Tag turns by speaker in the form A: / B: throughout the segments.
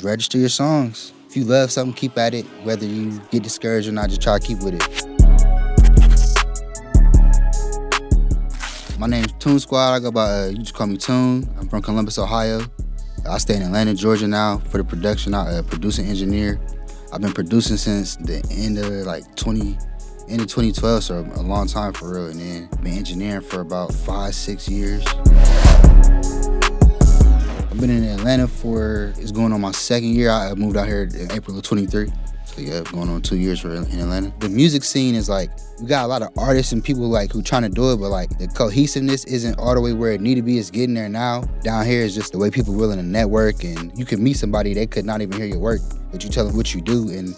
A: register your songs. If you love something, keep at it. Whether you get discouraged or not, just try to keep with it. My name's TuneSquad. I go by, you just call me Tune. I'm from Columbus, Ohio. I stay in Atlanta, Georgia now for the production. I produce and engineer. I've been producing since the end of 2012, so a long time for real. And then been engineering for about 5-6 years. I've been in Atlanta it's going on my second year. I moved out here in April of 23. So yeah, going on 2 years in Atlanta. The music scene is we got a lot of artists and people who trying to do it, but the cohesiveness isn't all the way where it need to be. It's getting there now. Down here is just the way people willing to network, and you can meet somebody, they could not even hear your work, but you tell them what you do, and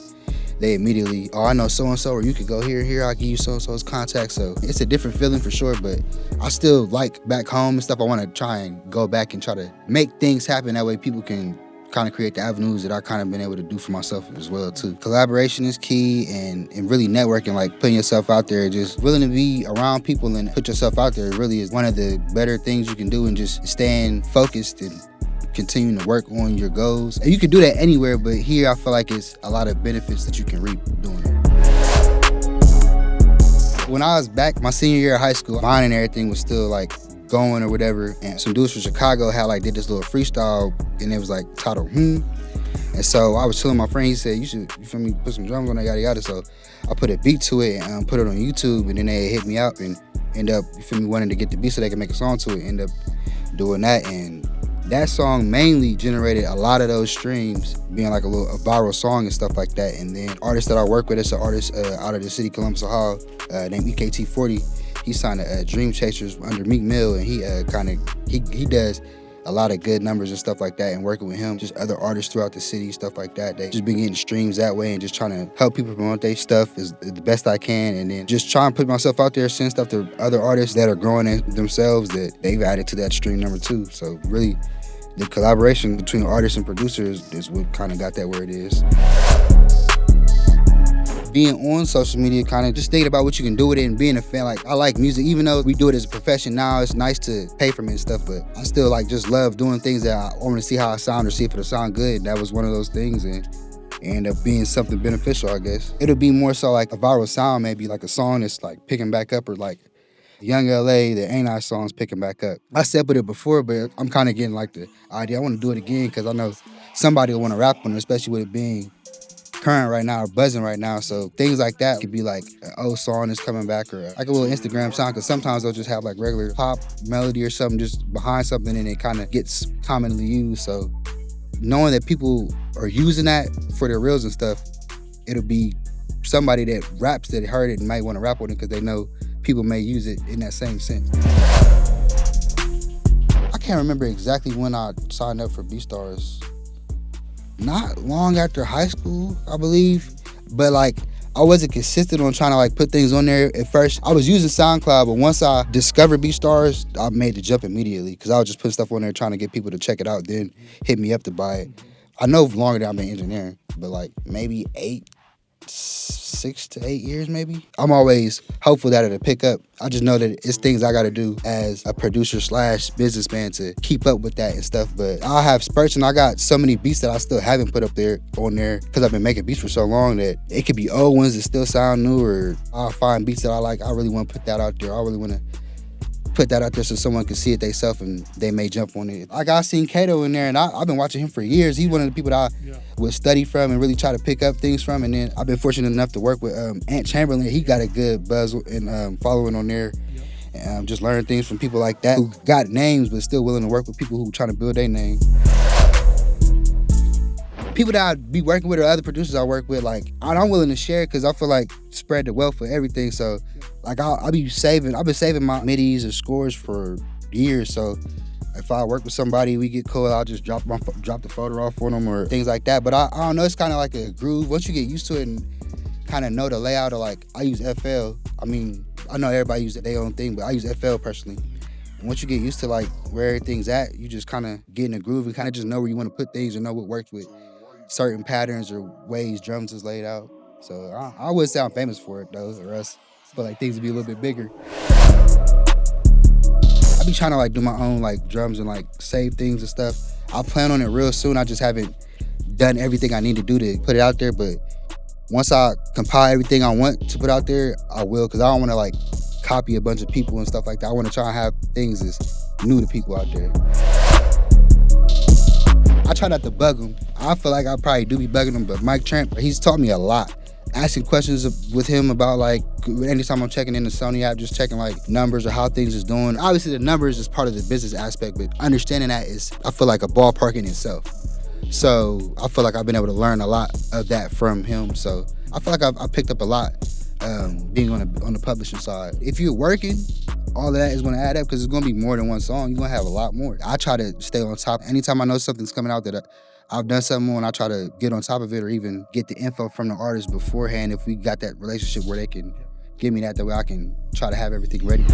A: they immediately, oh, I know so-and-so, or you could go here, I'll give you so-and-so's contact. So it's a different feeling for sure, but I still like back home and stuff. I want to try and go back and try to make things happen. That way people can kind of create the avenues that I kind of been able to do for myself as well too. Collaboration is key, and really networking, putting yourself out there, just willing to be around people and put yourself out there really is one of the better things you can do, and just staying focused and continuing to work on your goals. And you can do that anywhere, but here I feel like it's a lot of benefits that you can reap doing it. When I was back my senior year of high school, mine and everything was still going or whatever, and some dudes from Chicago did this little freestyle, and it was titled And so I was telling my friend, he said, you feel me, put some drums on it, yada yada. So I put a beat to it and put it on YouTube, and then they hit me up and end up, you feel me, wanting to get the beat so they can make a song to it. End up doing that, and that song mainly generated a lot of those streams, being a viral song and stuff like that. And then artists that I work with, it's an artist out of the city, Columbus, Ohio, named EKT40. He signed to Dream Chasers under Meek Mill, and he does a lot of good numbers and stuff like that. And working with him, just other artists throughout the city, stuff like that, they just been getting streams that way, and just trying to help people promote their stuff is the best I can. And then just trying to put myself out there, send stuff to other artists that are growing themselves that they've added to that stream number too. So really, the collaboration between artists and producers is what kind of got that where it is. Being on social media, kind of just thinking about what you can do with it, and being a fan. I like music, even though we do it as a profession now, it's nice to pay for it and stuff, but I still just love doing things that I want to see how I sound or see if it'll sound good. That was one of those things, and end up being something beneficial, I guess. It'll be more so a viral sound, maybe a song that's picking back up, or Young LA, the Ain't I song's picking back up. I said with it before, but I'm kind of getting the idea. I want to do it again because I know somebody will want to rap on it, especially with it being current right now or buzzing right now. So things like that could be an old song that's coming back, or a little Instagram sound, because sometimes they'll just have regular pop melody or something just behind something, and it kind of gets commonly used. So knowing that people are using that for their reels and stuff, it'll be somebody that raps that heard it and might want to rap on it because they know people may use it in that same sense. I can't remember exactly when I signed up for BeatStars. Not long after high school, I believe. But I wasn't consistent on trying to put things on there. At first, I was using SoundCloud, but once I discovered BeatStars, I made the jump immediately because I was just putting stuff on there trying to get people to check it out, then hit me up to buy it. I know longer than I've been engineering, but maybe 6 to 8 years maybe. I'm always hopeful that it'll pick up. I just know that it's things I gotta do as a producer / businessman to keep up with that and stuff. But I'll have spurts, and I got so many beats that I still haven't put up on there because I've been making beats for so long that it could be old ones that still sound new, or I'll find beats that I like. I really want to put that out there. I really want to put that out there so someone can see it themselves and they may jump on it. I seen Kato in there, and I've been watching him for years. He's one of the people that I would study from and really try to pick up things from. And then I've been fortunate enough to work with Ant Chamberlain. He got a good buzz and following on there. And just learning things from people like that who got names but still willing to work with people who trying to build their name. People that I'd be working with or other producers I work with, I'm willing to share because I feel spread the wealth for everything. So I've been saving my midis or scores for years. So if I work with somebody, we get cool, I'll just drop the photo off on them or things like that. But I don't know, it's kind of like a groove. Once you get used to it and kind of know the layout of I use FL. I mean, I know everybody uses their own thing, but I use FL personally. And once you get used to where everything's at, you just kind of get in a groove and kind of just know where you want to put things or know what works with certain patterns or ways drums is laid out. So I wouldn't say I'm famous for it though, or else I feel things would be a little bit bigger. I be trying to do my own drums and save things and stuff. I plan on it real soon. I just haven't done everything I need to do to put it out there. But once I compile everything I want to put out there, I will, because I don't want to like copy a bunch of people and stuff like that. I want to try and have things that's new to people out there. I try not to bug him. I feel like I probably do be bugging him, but Mike Tramp, he's taught me a lot. Asking questions with him about like, anytime I'm checking in the Sony app, just checking like numbers or how things is doing. Obviously the numbers is part of the business aspect, but understanding that is, I feel like, a ballpark in itself. So I feel like I've been able to learn a lot of that from him. So I feel like I picked up a lot being on the publishing side. If you're working, all of that is going to add up, because it's going to be more than one song. You're going to have a lot more. I try to stay on top. Anytime I know something's coming out that I've done something on, I try to get on top of it, or even get the info from the artist beforehand if we got that relationship where they can give me that way I can try to have everything ready.